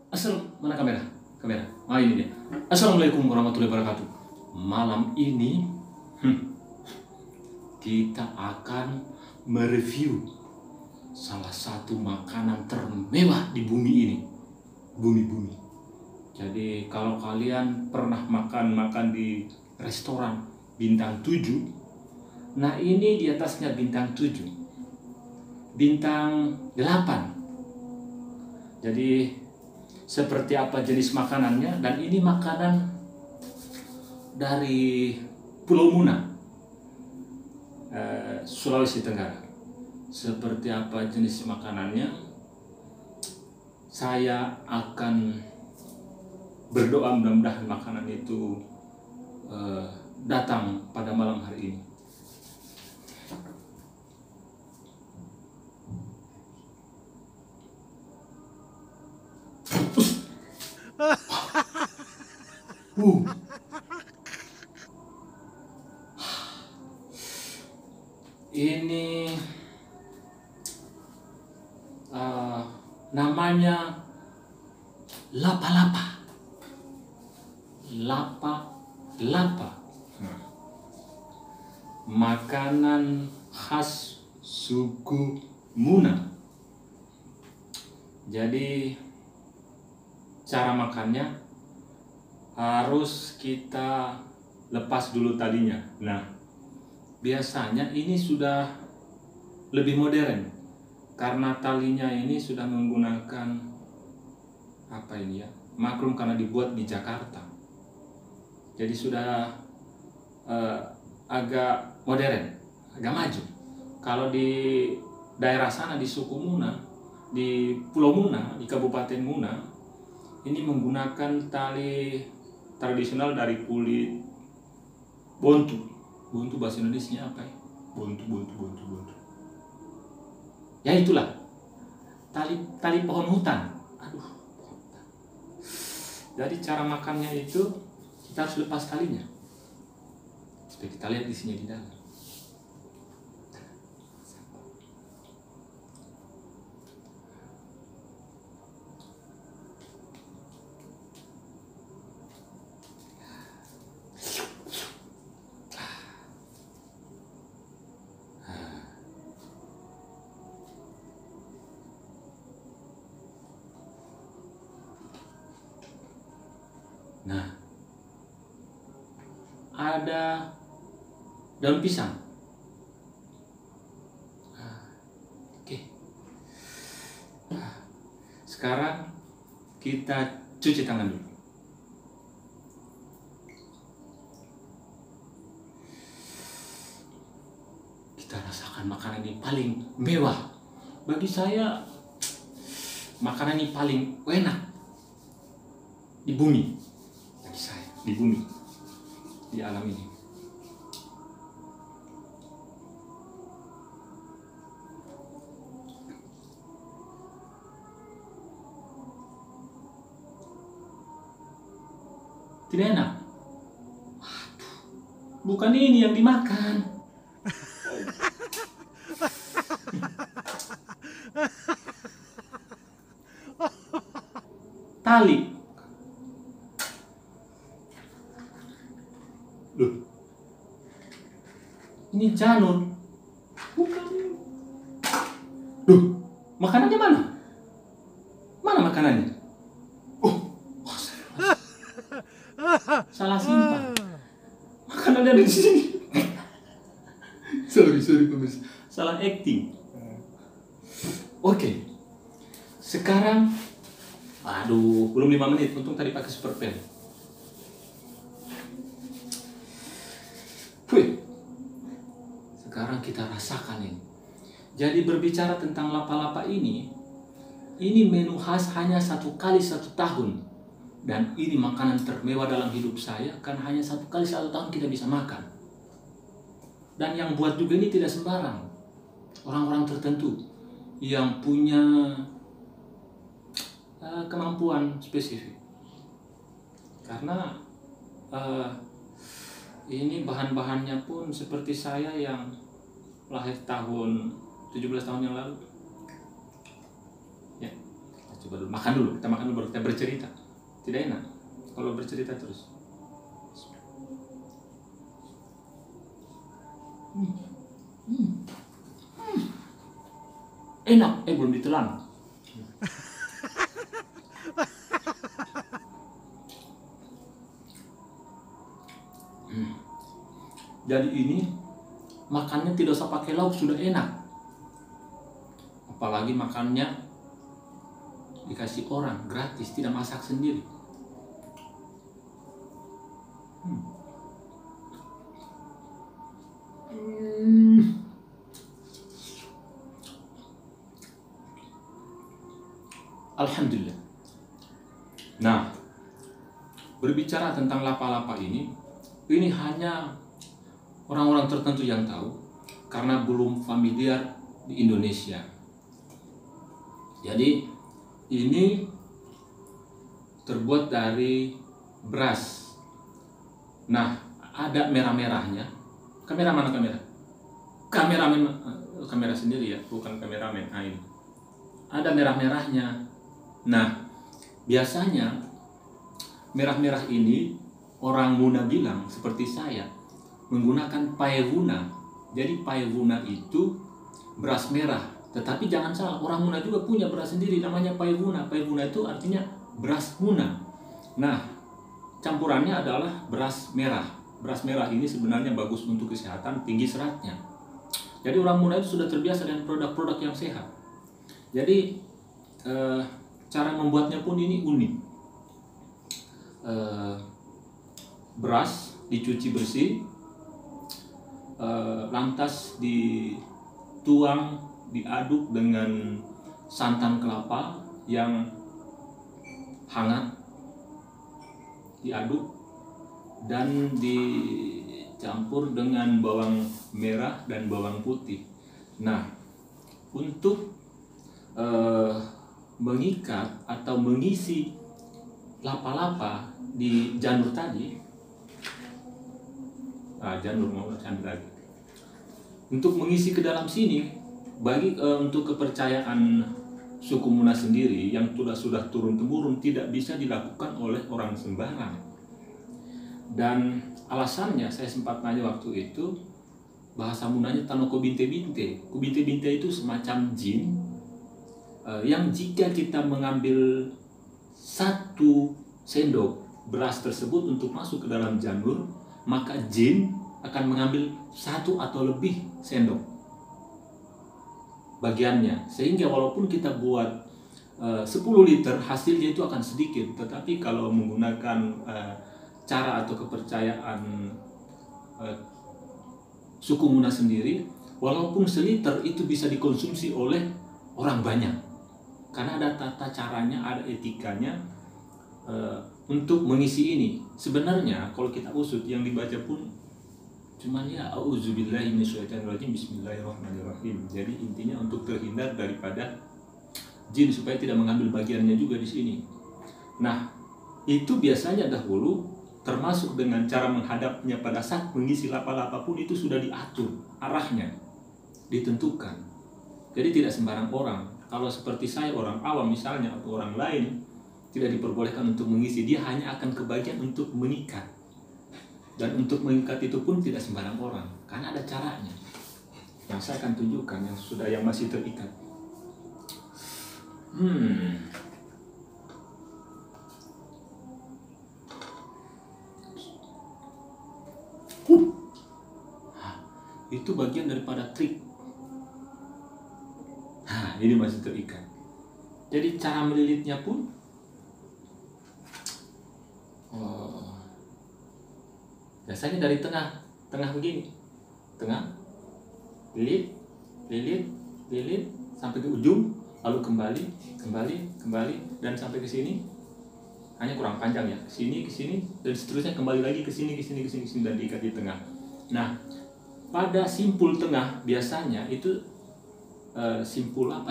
Mana kamera? Kamera. Ah, ini dia. Assalamualaikum warahmatullahi wabarakatuh. Malam ini kita akan mereview salah satu makanan termewah di bumi ini. Bumi-bumi. Jadi kalau kalian pernah makan di restoran bintang 7, nah ini di atasnya bintang 7. Bintang 8. Jadi seperti apa jenis makanannya, dan ini makanan dari Pulau Muna, Sulawesi Tenggara. Seperti apa jenis makanannya, saya akan berdoa mudah-mudahan makanan itu datang pada malam hari ini. Ini namanya lapa-lapa. Lapa-lapa. Makanan khas suku Muna. Jadi cara makannya harus kita lepas dulu talinya. Nah, biasanya ini sudah lebih modern karena talinya ini sudah menggunakan makrum, karena dibuat di Jakarta. Jadi sudah agak modern, agak maju. Kalau di daerah sana di suku Muna, di Pulau Muna, di Kabupaten Muna, ini menggunakan tali tradisional dari kulit bontu. Bontu bahasa Indonesia apa ya? Bontu. Ya itulah. Tali pohon hutan. Aduh. Jadi cara makannya itu kita harus lepas talinya. Seperti kita lihat di sini di dalam. Nah, ada daun pisang. Oke. Sekarang kita cuci tangan dulu. Kita rasakan makanan ini paling mewah. Bagi saya, makanan ini paling enak di bumi. Bagi saya, di bumi, di alam ini. Tidak enak. Waduh, bukan ini yang dimakan. Tali. Loh, ini janur. Bukan. Loh, makanannya mana? Mana makanannya? Salah simpan. Makanannya ada di sini. sorry pemirsa. Salah acting. Oke. Sekarang, aduh, belum 5 menit. Untung tadi pakai super pen. Sekarang kita rasakan ini. Jadi berbicara tentang lapa-lapa ini menu khas hanya 1 kali 1 tahun. Dan ini makanan termewah dalam hidup saya, karena hanya 1 kali 1 tahun kita bisa makan. Dan yang buat juga ini tidak sembarang. Orang-orang tertentu yang punya kemampuan spesifik. Karena ini bahan-bahannya pun seperti saya yang lahir tahun 17 tahun yang lalu. Ya, Coba dulu, kita makan dulu baru kita bercerita. Tidak enak kalau bercerita terus. Enak, belum ditelan. Jadi ini makannya tidak usah pakai lauk sudah enak. Apalagi makannya dikasih orang gratis, tidak masak sendiri. Alhamdulillah. Nah, berbicara tentang lapa-lapa ini hanya orang-orang tertentu yang tahu karena belum familiar di Indonesia. Jadi ini terbuat dari beras. Nah, ada merah-merahnya. Kamera mana kamera? Kamera sendiri ya, bukan kameramen. Nah, ini ada merah-merahnya. Nah, biasanya merah-merah ini orang Muna bilang seperti saya menggunakan paewuna. Jadi paewuna itu beras merah. Tetapi jangan salah, orang Muna juga punya beras sendiri namanya paewuna. Paewuna itu artinya beras Muna. Nah, campurannya adalah beras merah. Beras merah ini sebenarnya bagus untuk kesehatan, tinggi seratnya. Jadi orang Muna itu sudah terbiasa dengan produk-produk yang sehat. Jadi cara membuatnya pun ini unik. Beras dicuci bersih, lantas dituang, diaduk dengan santan kelapa yang hangat, diaduk dan dicampur dengan bawang merah dan bawang putih. Nah, untuk mengikat atau mengisi lapa-lapa di janur tadi, janur mau ambil lagi. Untuk mengisi ke dalam sini, untuk kepercayaan suku Muna sendiri yang sudah turun-temurun tidak bisa dilakukan oleh orang sembarang. Dan alasannya saya sempat tanya waktu itu, bahasa Munanya tanoko binte-binte. Kubinte-binte itu semacam jin yang jika kita mengambil 1 sendok beras tersebut untuk masuk ke dalam janur, maka jin akan mengambil 1 atau lebih sendok bagiannya, sehingga walaupun kita buat 10 liter hasilnya itu akan sedikit. Tetapi kalau menggunakan cara atau kepercayaan suku Muna sendiri, walaupun seliter itu bisa dikonsumsi oleh orang banyak, karena ada tata caranya, ada etikanya untuk mengisi ini. Sebenarnya kalau kita usut yang dibaca pun cuman ya auzubillahi minasyaitonirrajim bismillahirrahmanirrahim. Jadi intinya untuk terhindar daripada jin supaya tidak mengambil bagiannya juga di sini. Nah, itu biasanya dahulu termasuk dengan cara menghadapnya pada saat mengisi lapa-lapa pun itu sudah diatur arahnya, ditentukan. Jadi tidak sembarang orang. Kalau seperti saya orang awam misalnya atau orang lain tidak diperbolehkan untuk mengisi, dia hanya akan kebagian untuk mengikat. Dan untuk mengikat itu pun tidak sembarang orang, karena ada caranya. Yang saya akan tunjukkan yang masih terikat. Itu bagian daripada trik. Ini masih terikat. Jadi cara melilitnya pun biasanya dari tengah begini, tengah, lilit sampai ke ujung, lalu kembali dan sampai ke sini. Hanya kurang panjang ya, ke sini dan seterusnya kembali lagi ke sini dan diikat di tengah. Nah, pada simpul tengah biasanya itu simpul 8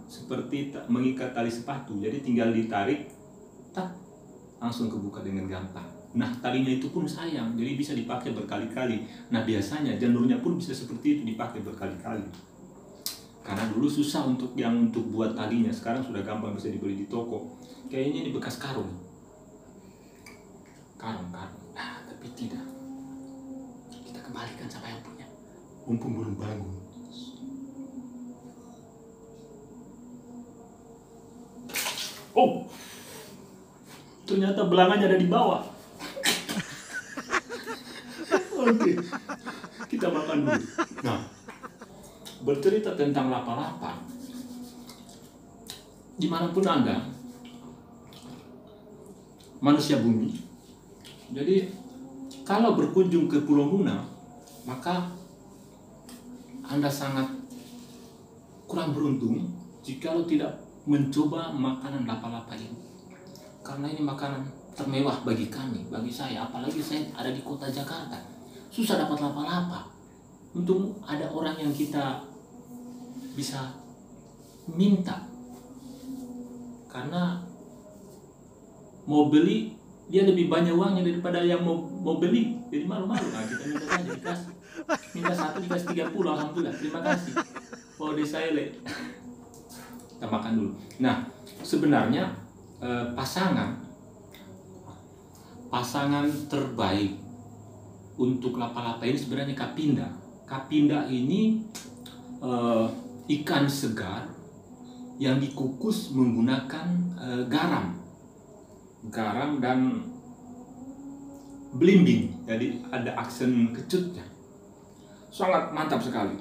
seperti mengikat tali sepatu. Jadi tinggal ditarik, langsung kebuka dengan gampang. Nah, talinya itu pun sayang, jadi bisa dipakai berkali-kali. Nah, biasanya janurnya pun bisa seperti itu, dipakai berkali-kali. Karena dulu susah untuk buat talinya, sekarang sudah gampang bisa dibeli di toko. Kayaknya ini bekas karung. Karung. Nah, tapi tidak. Kita kembalikan sama yang punya. Mumpung belum bangun. Oh, ternyata belangannya ada di bawah. Oke, kita makan dulu. Nah, bercerita tentang lapa-lapa, dimanapun Anda, manusia bumi, jadi kalau berkunjung ke Pulau Muna, maka Anda sangat kurang beruntung jika tidak mencoba makanan lapa-lapa ini. Karena ini makanan termewah bagi kami, bagi saya, apalagi saya ada di kota Jakarta. Susah dapat lapa-lapa. Untung ada orang yang kita bisa minta. Karena mau beli, dia lebih banyak uangnya daripada yang mau beli. Jadi malu-malu. Nah, kita minta saja, dikasih. Minta 1 dikasih 30, alhamdulillah. Terima kasih. Oh, saya kita makan dulu. Nah, sebenarnya pasangan terbaik untuk lapa-lapa ini sebenarnya kapinda. Kapinda ini ikan segar yang dikukus menggunakan garam dan belimbing, jadi ada aksen kecutnya. Sangat mantap sekali.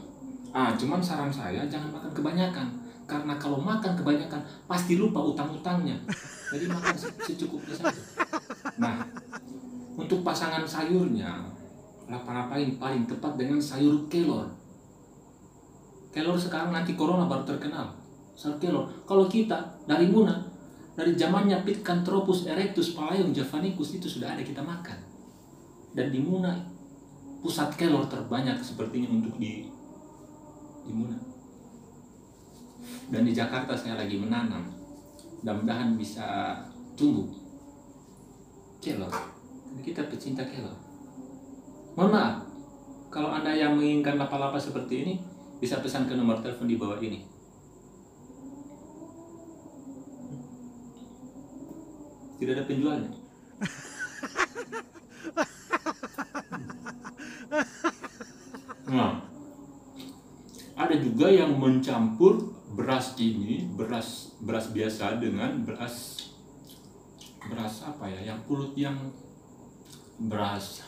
Cuman saran saya jangan makan kebanyakan, karena kalau makan kebanyakan pasti lupa utang-utangnya. Jadi makan secukupnya saja. Nah, untuk pasangan sayurnya, lapa-lapa ini paling tepat dengan sayur kelor. Kelor sekarang nanti corona baru terkenal. Sayur kelor. Kalau kita dari Muna, dari zamannya Pithecanthropus erectus Phalaeon javanicus itu sudah ada kita makan. Dan di Muna pusat kelor terbanyak sepertinya untuk di Muna. Dan di Jakarta saya lagi menanam. Mudah-mudahan bisa tumbuh kelor. Kita pecinta kelor. Mohon maaf, kalau Anda yang menginginkan lapa-lapa seperti ini, bisa pesan ke nomor telepon di bawah ini. Tidak ada penjualnya. Nah, ada juga yang mencampur beras ini, beras biasa dengan beras apa ya, yang pulut yang beras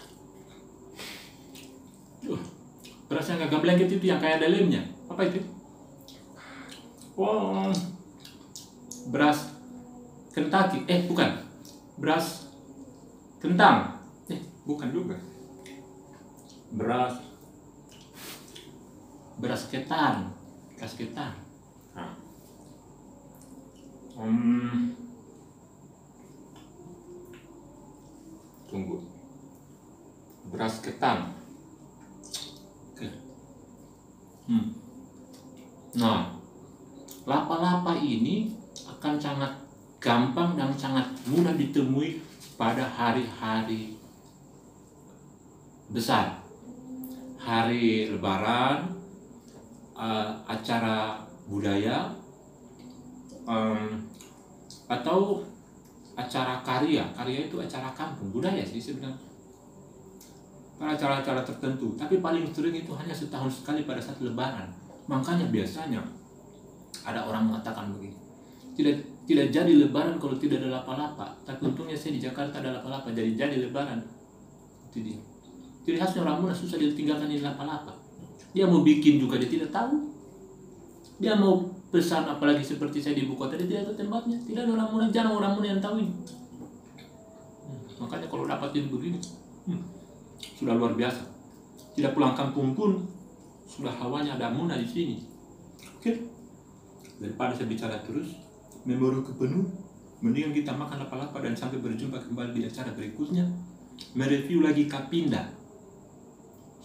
yang agak blanket itu yang kayak ada lemnya. Apa itu? Oh, beras Kentucky. Bukan. Beras kentang. Bukan juga. Beras ketan. Nah. Tunggu. Beras ketan. Oke. Nah, lapa-lapa ini akan sangat gampang dan sangat mudah ditemui pada hari-hari besar, hari lebaran, acara budaya, atau acara karya itu acara kampung, budaya sih sebenarnya, pada acara-acara tertentu. Tapi paling sering itu hanya setahun sekali pada saat lebaran. Makanya biasanya ada orang mengatakan begini, tidak jadi lebaran kalau tidak ada lapa-lapa. Tapi untungnya saya di Jakarta ada lapa-lapa, jadi lebaran. Itu dia. Jadi khasnya orang Muna susah ditinggalkan ini lapa-lapa. Dia mau bikin juga dia tidak tahu. Dia mau pesan, apalagi seperti saya di ibu kota, dia tidak tahu tempatnya. Tidak ada orang Muna, jarang orang Muna yang tahu ini. Makanya kalau dapatin begini, sudah luar biasa. Tidak pulang kampung pun sudah hawanya ada Muna di sini. Oke. Daripada saya bicara terus, memori kepenuh, mendingan kita makan lapa-lapa dan sampai berjumpa kembali di acara berikutnya. Mereview lagi kapinda.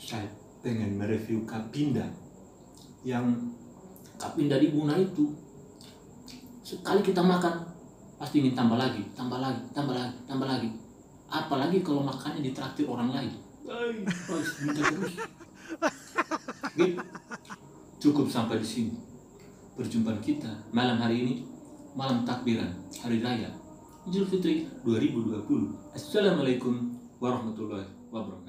Saya pengen mereview kapinda. Yang kapinda di Muna itu, sekali kita makan pasti ingin tambah lagi. Apalagi kalau makannya ditraktir orang lain. Minta terus. Oke, cukup sampai di sini. perjumpaan kita malam hari ini, malam takbiran Hari Raya Idul Fitri 2020. Assalamualaikum warahmatullahi wabarakatuh.